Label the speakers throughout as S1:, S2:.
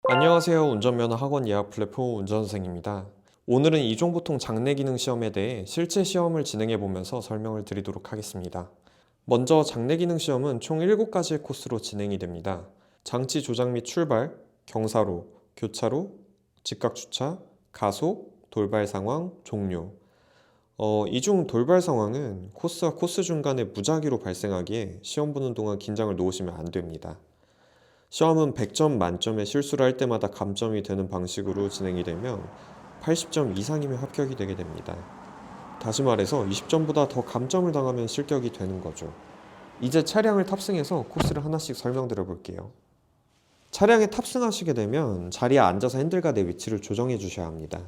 S1: 안녕하세요. 운전면허 학원 예약 플랫폼 운전선생입니다. 오늘은 이종보통 장내기능 시험에 대해 실제 시험을 진행해 보면서 설명을 드리도록 하겠습니다. 먼저 장내기능 시험은 총 7가지의 코스로 진행이 됩니다. 장치 조작 및 출발, 경사로, 교차로, 직각주차, 가속, 돌발 상황, 종료. 이 중 돌발 상황은 코스와 코스 중간에 무작위로 발생하기에 시험 보는 동안 긴장을 놓으시면 안 됩니다. 시험은 100점 만점에 실수를 할 때마다 감점이 되는 방식으로 진행이 되며 80점 이상이면 합격이 되게 됩니다. 다시 말해서 20점보다 더 감점을 당하면 실격이 되는 거죠. 이제 차량을 탑승해서 코스를 하나씩 설명드려 볼게요. 차량에 탑승하시게 되면 자리에 앉아서 핸들과 내 위치를 조정해 주셔야 합니다.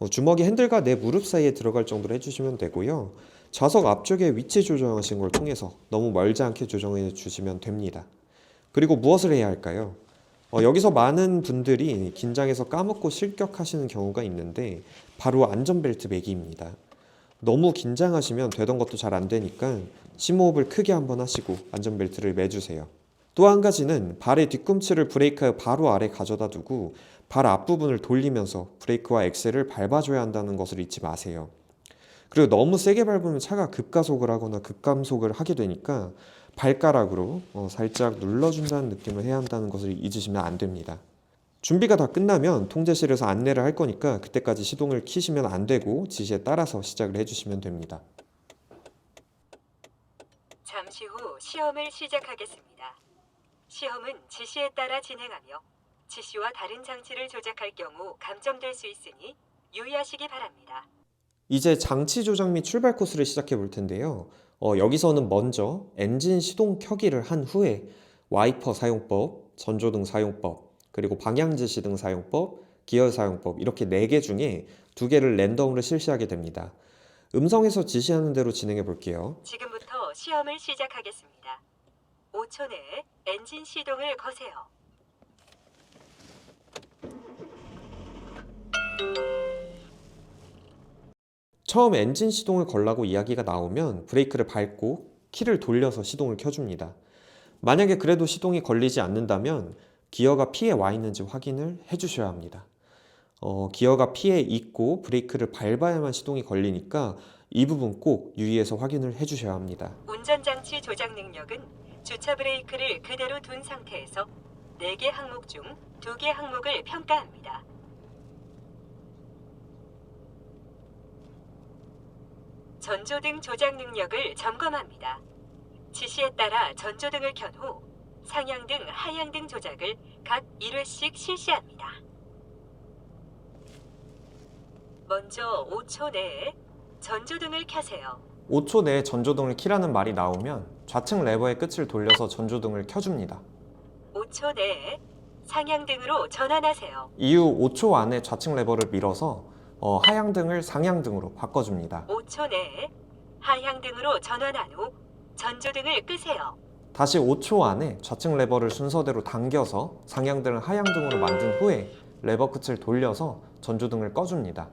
S1: 주먹이 핸들과 내 무릎 사이에 들어갈 정도로 해주시면 되고요. 좌석 앞쪽에 위치 조정하신 걸 통해서 너무 멀지 않게 조정해 주시면 됩니다. 그리고 무엇을 해야 할까요? 여기서 많은 분들이 긴장해서 까먹고 실격하시는 경우가 있는데 바로 안전벨트 매기입니다. 너무 긴장하시면 되던 것도 잘 안 되니까 심호흡을 크게 한번 하시고 안전벨트를 매주세요. 또 한 가지는 발의 뒤꿈치를 브레이크 바로 아래 가져다 두고 발 앞부분을 돌리면서 브레이크와 엑셀을 밟아줘야 한다는 것을 잊지 마세요. 그리고 너무 세게 밟으면 차가 급가속을 하거나 급감속을 하게 되니까 발가락으로 살짝 눌러준다는 느낌을 해야 한다는 것을 잊으시면 안 됩니다. 준비가 다 끝나면 통제실에서 안내를 할 거니까 그때까지 시동을 켜시면 안 되고 지시에 따라서 시작을 해주시면 됩니다.
S2: 잠시 후 시험을 시작하겠습니다. 시험은 지시에 따라 진행하며 지시와 다른 장치를 조작할 경우 감점될 수 있으니 유의하시기 바랍니다.
S1: 이제 장치 조작 및 출발 코스를 시작해 볼 텐데요. 여기서는 먼저 엔진 시동 켜기를 한 후에 와이퍼 사용법, 전조등 사용법, 그리고 방향지시 등 사용법, 기어 사용법 이렇게 4개 중에 2개를 랜덤으로 실시하게 됩니다. 음성에서 지시하는 대로 진행해 볼게요.
S2: 지금부터 시험을 시작하겠습니다. 5초 내에 엔진 시동을 거세요.
S1: 처음 엔진 시동을 걸라고 이야기가 나오면 브레이크를 밟고 키를 돌려서 시동을 켜줍니다. 만약에 그래도 시동이 걸리지 않는다면 기어가 P에 와 있는지 확인을 해주셔야 합니다. 기어가 P에 있고 브레이크를 밟아야만 시동이 걸리니까 이 부분 꼭 유의해서 확인을 해주셔야 합니다.
S2: 운전장치 조작 능력은 주차 브레이크를 그대로 둔 상태에서 4개 항목 중 2개 항목을 평가합니다. 전조등 조작 능력을 점검합니다. 지시에 따라 전조등을 켠 후 상향등, 하향등 조작을 각 1회씩 실시합니다. 먼저 5초 내에 전조등을 켜세요.
S1: 5초 내에 전조등을 켜라는 말이 나오면 좌측 레버의 끝을 돌려서 전조등을 켜줍니다.
S2: 5초 내에 상향등으로 전환하세요.
S1: 이후 5초 안에 좌측 레버를 밀어서 하향등을 상향등으로 바꿔줍니다.
S2: 5초 내에 하향등으로 전환한 후 전조등을 끄세요.
S1: 다시 5초 안에 좌측 레버를 순서대로 당겨서 상향등을 하향등으로 만든 후에 레버 끝을 돌려서 전조등을 꺼줍니다.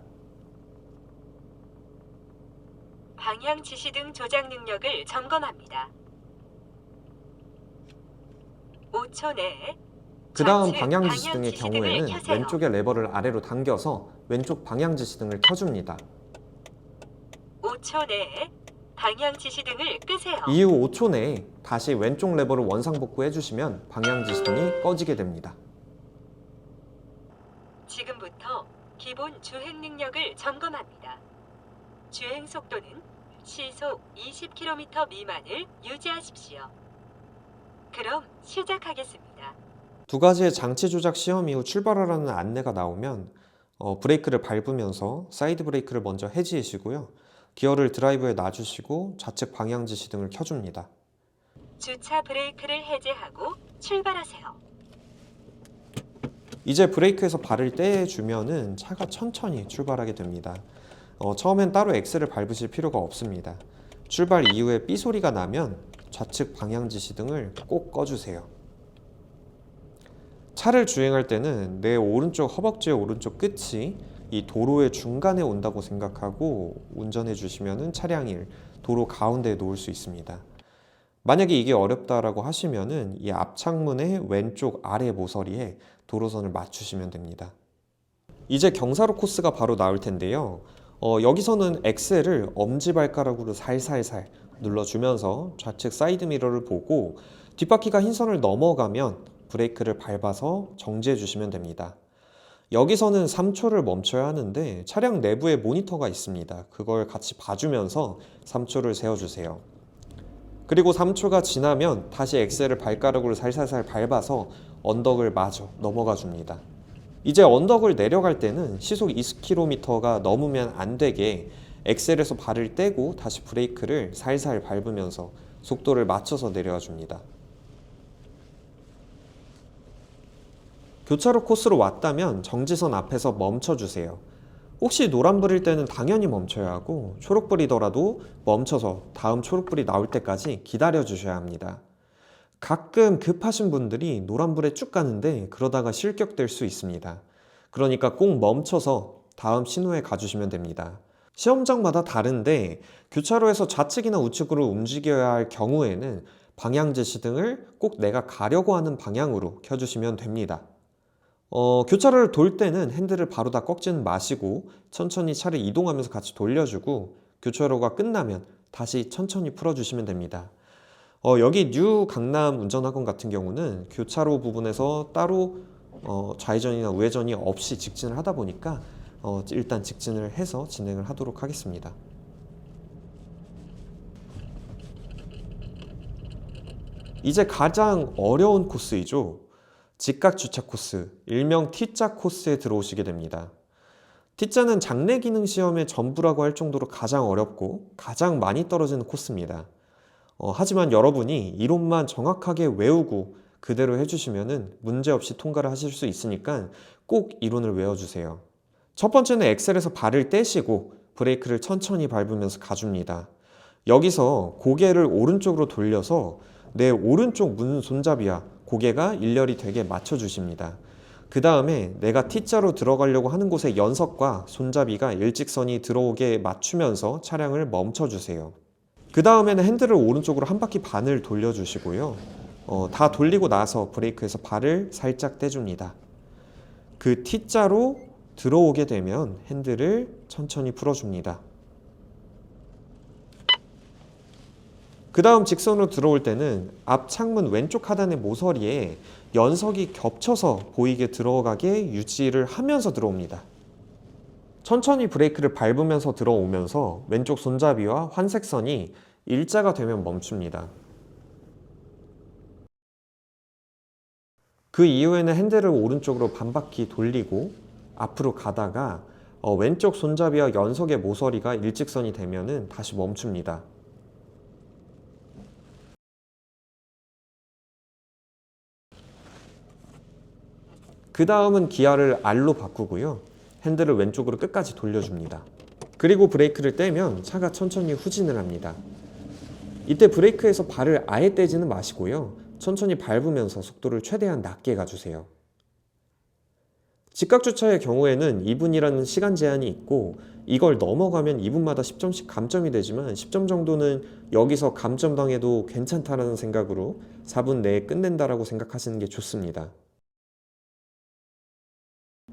S2: 방향 지시등 조작 능력을 점검합니다. 5초 내에
S1: 그 다음
S2: 좌측
S1: 방향지시등의
S2: 지시등을
S1: 경우에는
S2: 켜세요.
S1: 왼쪽의 레버를 아래로 당겨서 왼쪽 방향지시등을 켜줍니다.
S2: 5초 내에 방향 지시등을 끄세요.
S1: 이후 5초 내에 다시 왼쪽 레버를 원상복구 해주시면 방향지시등이 꺼지게 됩니다.
S2: 지금부터 기본 주행 능력을 점검합니다. 주행 속도는 시속 20km 미만을 유지하십시오. 그럼 시작하겠습니다.
S1: 2가지의 장치 조작 시험 이후 출발하라는 안내가 나오면 브레이크를 밟으면서 사이드 브레이크를 먼저 해지하시고요. 기어를 드라이브에 놔주시고 좌측 방향지시 등을 켜줍니다.
S2: 주차 브레이크를 해제하고 출발하세요.
S1: 이제 브레이크에서 발을 떼주면은 차가 천천히 출발하게 됩니다. 처음엔 따로 엑셀을 밟으실 필요가 없습니다. 출발 이후에 삐 소리가 나면 좌측 방향지시 등을 꼭 꺼주세요. 차를 주행할 때는 내 오른쪽 허벅지의 오른쪽 끝이 이 도로의 중간에 온다고 생각하고 운전해 주시면 차량을 도로 가운데에 놓을 수 있습니다. 만약에 이게 어렵다라고 하시면은 이 앞창문의 왼쪽 아래 모서리에 도로선을 맞추시면 됩니다. 이제 경사로 코스가 바로 나올 텐데요. 여기서는 엑셀을 엄지발가락으로 살살살 눌러주면서 좌측 사이드 미러를 보고 뒷바퀴가 흰선을 넘어가면 브레이크를 밟아서 정지해 주시면 됩니다. 여기서는 3초를 멈춰야 하는데 차량 내부에 모니터가 있습니다. 그걸 같이 봐주면서 3초를 세워주세요. 그리고 3초가 지나면 다시 엑셀을 발가락으로 살살살 밟아서 언덕을 마저 넘어가 줍니다. 이제 언덕을 내려갈 때는 시속 20km가 넘으면 안 되게 엑셀에서 발을 떼고 다시 브레이크를 살살 밟으면서 속도를 맞춰서 내려와 줍니다. 교차로 코스로 왔다면 정지선 앞에서 멈춰주세요. 혹시 노란불일 때는 당연히 멈춰야 하고 초록불이더라도 멈춰서 다음 초록불이 나올 때까지 기다려 주셔야 합니다. 가끔 급하신 분들이 노란불에 쭉 가는데 그러다가 실격될 수 있습니다. 그러니까 꼭 멈춰서 다음 신호에 가주시면 됩니다. 시험장마다 다른데 교차로에서 좌측이나 우측으로 움직여야 할 경우에는 방향 제시등을 꼭 내가 가려고 하는 방향으로 켜주시면 됩니다. 교차로를 돌 때는 핸들을 바로 다 꺾지는 마시고 천천히 차를 이동하면서 같이 돌려주고 교차로가 끝나면 다시 천천히 풀어주시면 됩니다. 여기 뉴 강남 운전학원 같은 경우는 교차로 부분에서 따로 좌회전이나 우회전이 없이 직진을 하다 보니까 일단 직진을 해서 진행을 하도록 하겠습니다. 이제 가장 어려운 코스이죠. 직각 주차 코스, 일명 T자 코스에 들어오시게 됩니다. T자는 장내 기능 시험의 전부라고 할 정도로 가장 어렵고 가장 많이 떨어지는 코스입니다. 하지만 여러분이 이론만 정확하게 외우고 그대로 해주시면 문제없이 통과를 하실 수 있으니까 꼭 이론을 외워주세요. 첫 번째는 엑셀에서 발을 떼시고 브레이크를 천천히 밟으면서 가줍니다. 여기서 고개를 오른쪽으로 돌려서 내 오른쪽 문 손잡이와 고개가 일렬이 되게 맞춰주십니다. 그 다음에 내가 T자로 들어가려고 하는 곳의 연석과 손잡이가 일직선이 들어오게 맞추면서 차량을 멈춰주세요. 그 다음에는 핸들을 오른쪽으로 한 바퀴 반을 돌려주시고요. 다 돌리고 나서 브레이크에서 발을 살짝 떼줍니다. 그 T자로 들어오게 되면 핸들을 천천히 풀어줍니다. 그 다음 직선으로 들어올 때는 앞 창문 왼쪽 하단의 모서리에 연석이 겹쳐서 보이게 들어가게 유지를 하면서 들어옵니다. 천천히 브레이크를 밟으면서 들어오면서 왼쪽 손잡이와 환색선이 일자가 되면 멈춥니다. 그 이후에는 핸들을 오른쪽으로 반바퀴 돌리고 앞으로 가다가 왼쪽 손잡이와 연석의 모서리가 일직선이 되면 다시 멈춥니다. 그 다음은 기아를 R로 바꾸고요. 핸들을 왼쪽으로 끝까지 돌려줍니다. 그리고 브레이크를 떼면 차가 천천히 후진을 합니다. 이때 브레이크에서 발을 아예 떼지는 마시고요. 천천히 밟으면서 속도를 최대한 낮게 가주세요. 직각주차의 경우에는 2분이라는 시간 제한이 있고 이걸 넘어가면 2분마다 10점씩 감점이 되지만 10점 정도는 여기서 감점당해도 괜찮다라는 생각으로 4분 내에 끝낸다라고 생각하시는 게 좋습니다.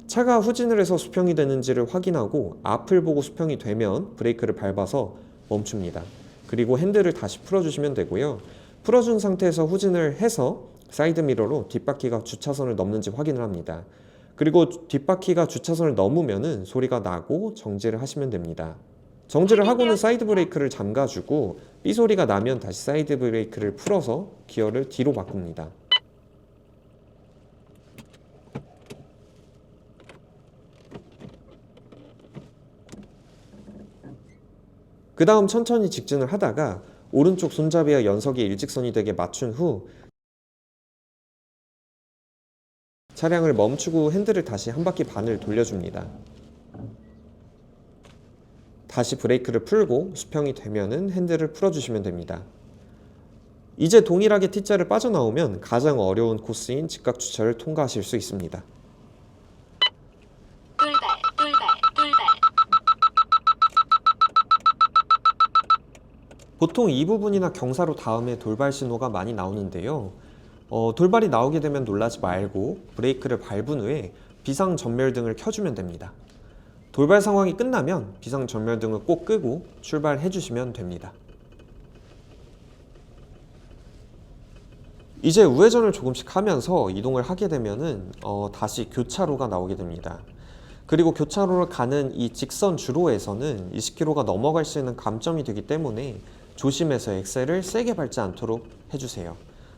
S1: 차가 후진을 해서 수평이 되는지를 확인하고 앞을 보고 수평이 되면 브레이크를 밟아서 멈춥니다. 그리고 핸들을 다시 풀어주시면 되고요. 풀어준 상태에서 후진을 해서 사이드미러로 뒷바퀴가 주차선을 넘는지 확인을 합니다. 그리고 뒷바퀴가 주차선을 넘으면 소리가 나고 정지를 하시면 됩니다. 정지를 하고는 사이드 브레이크를 잠가주고 삐 소리가 나면 다시 사이드 브레이크를 풀어서 기어를 뒤로 바꿉니다. 그 다음 천천히 직진을 하다가 오른쪽 손잡이와 연석이 일직선이 되게 맞춘 후 차량을 멈추고 핸들을 다시 한 바퀴 반을 돌려줍니다. 다시 브레이크를 풀고 수평이 되면은 핸들을 풀어주시면 됩니다. 이제 동일하게 T자를 빠져나오면 가장 어려운 코스인 직각주차를 통과하실 수 있습니다. 보통 이 부분이나 경사로 다음에 돌발 신호가 많이 나오는데요. 돌발이 나오게 되면 놀라지 말고 브레이크를 밟은 후에 비상 전멸등을 켜주면 됩니다. 돌발 상황이 끝나면 비상 전멸등을 꼭 끄고 출발해 주시면 됩니다. 이제 우회전을 조금씩 하면서 이동을 하게 되면은 다시 교차로가 나오게 됩니다. 그리고 교차로를 가는 이 직선 주로에서는 20km가 넘어갈 수 있는 감점이 되기 때문에 조심해서 엑셀을 세게 밟지 않도록 해주세요.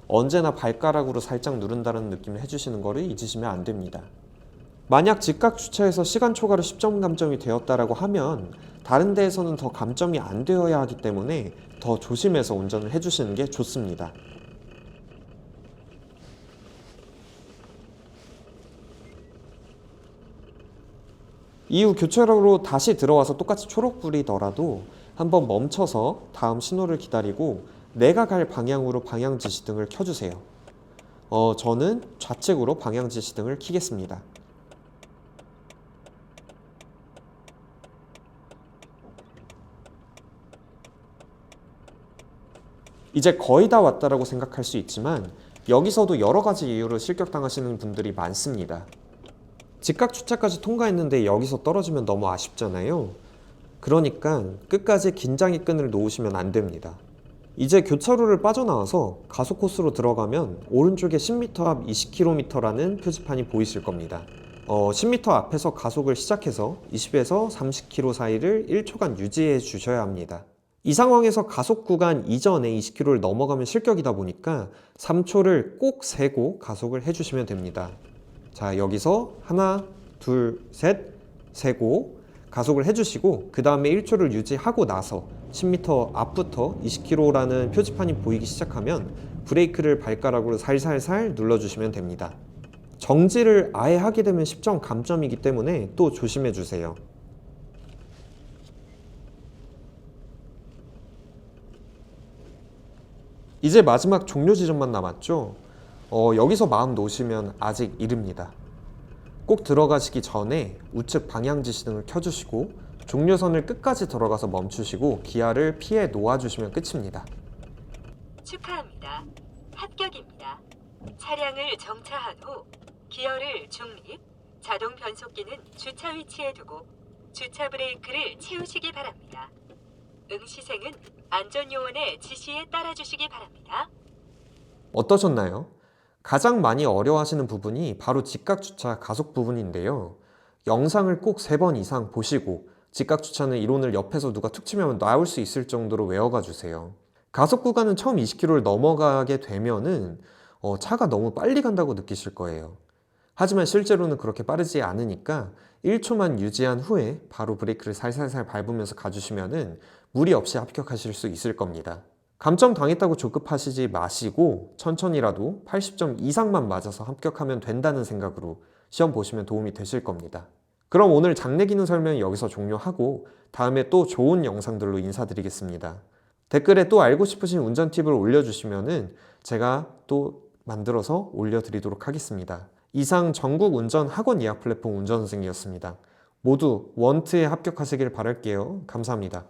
S1: 언제나 발가락으로 살짝 누른다는 느낌을 해주시는 것을 잊으시면 안 됩니다. 만약 직각 주차에서 시간 초과로 10점 감점이 되었다라고 하면 다른 데에서는 더 감점이 안 되어야 하기 때문에 더 조심해서 운전을 해주시는 게 좋습니다. 이후 교차로로 다시 들어와서 똑같이 초록불이더라도 한번 멈춰서 다음 신호를 기다리고 내가 갈 방향으로 방향 지시등을 켜주세요. 저는 좌측으로 방향 지시등을 켜겠습니다. 이제 거의 다 왔다라고 생각할 수 있지만 여기서도 여러 가지 이유로 실격당하시는 분들이 많습니다. 직각 주차까지 통과했는데 여기서 떨어지면 너무 아쉽잖아요. 그러니까 끝까지 긴장의 끈을 놓으시면 안 됩니다. 이제 교차로를 빠져나와서 가속 코스로 들어가면 오른쪽에 10m 앞 20km라는 표지판이 보이실 겁니다. 10m 앞에서 가속을 시작해서 20에서 30km 사이를 1초간 유지해 주셔야 합니다. 이 상황에서 가속 구간 이전에 20km를 넘어가면 실격이다 보니까 3초를 꼭 세고 가속을 해주시면 됩니다. 자, 여기서 하나, 둘, 셋 세고 가속을 해주시고 그 다음에 1초를 유지하고 나서 10m 앞부터 20km라는 표지판이 보이기 시작하면 브레이크를 발가락으로 살살살 눌러주시면 됩니다. 정지를 아예 하게 되면 10점 감점이기 때문에 또 조심해 주세요. 이제 마지막 종료 지점만 남았죠? 여기서 마음 놓으시면 아직 이릅니다. 꼭 들어가시기 전에 우측 방향 지시등을 켜주시고 종료선을 끝까지 들어가서 멈추시고 기아를 피해 놓아주시면 끝입니다.
S2: 축하합니다. 합격입니다. 차량을 정차한 후 기어를 중립, 자동 변속기는 주차 위치에 두고 주차 브레이크를 채우시기 바랍니다. 응시생은 안전요원의 지시에 따라주시기 바랍니다.
S1: 어떠셨나요? 가장 많이 어려워하시는 부분이 바로 직각 주차 가속 부분인데요. 영상을 꼭 3번 이상 보시고 직각 주차는 이론을 옆에서 누가 툭 치면 나올 수 있을 정도로 외워가 주세요. 가속 구간은 처음 20km를 넘어가게 되면은 차가 너무 빨리 간다고 느끼실 거예요. 하지만 실제로는 그렇게 빠르지 않으니까 1초만 유지한 후에 바로 브레이크를 살살살 밟으면서 가주시면은 무리 없이 합격하실 수 있을 겁니다. 감점 당했다고 조급하시지 마시고 천천히라도 80점 이상만 맞아서 합격하면 된다는 생각으로 시험 보시면 도움이 되실 겁니다. 그럼 오늘 장내 기능 설명은 여기서 종료하고 다음에 또 좋은 영상들로 인사드리겠습니다. 댓글에 또 알고 싶으신 운전 팁을 올려주시면은 제가 또 만들어서 올려드리도록 하겠습니다. 이상 전국 운전 학원 예약 플랫폼 운전선생이었습니다. 모두 원트에 합격하시길 바랄게요. 감사합니다.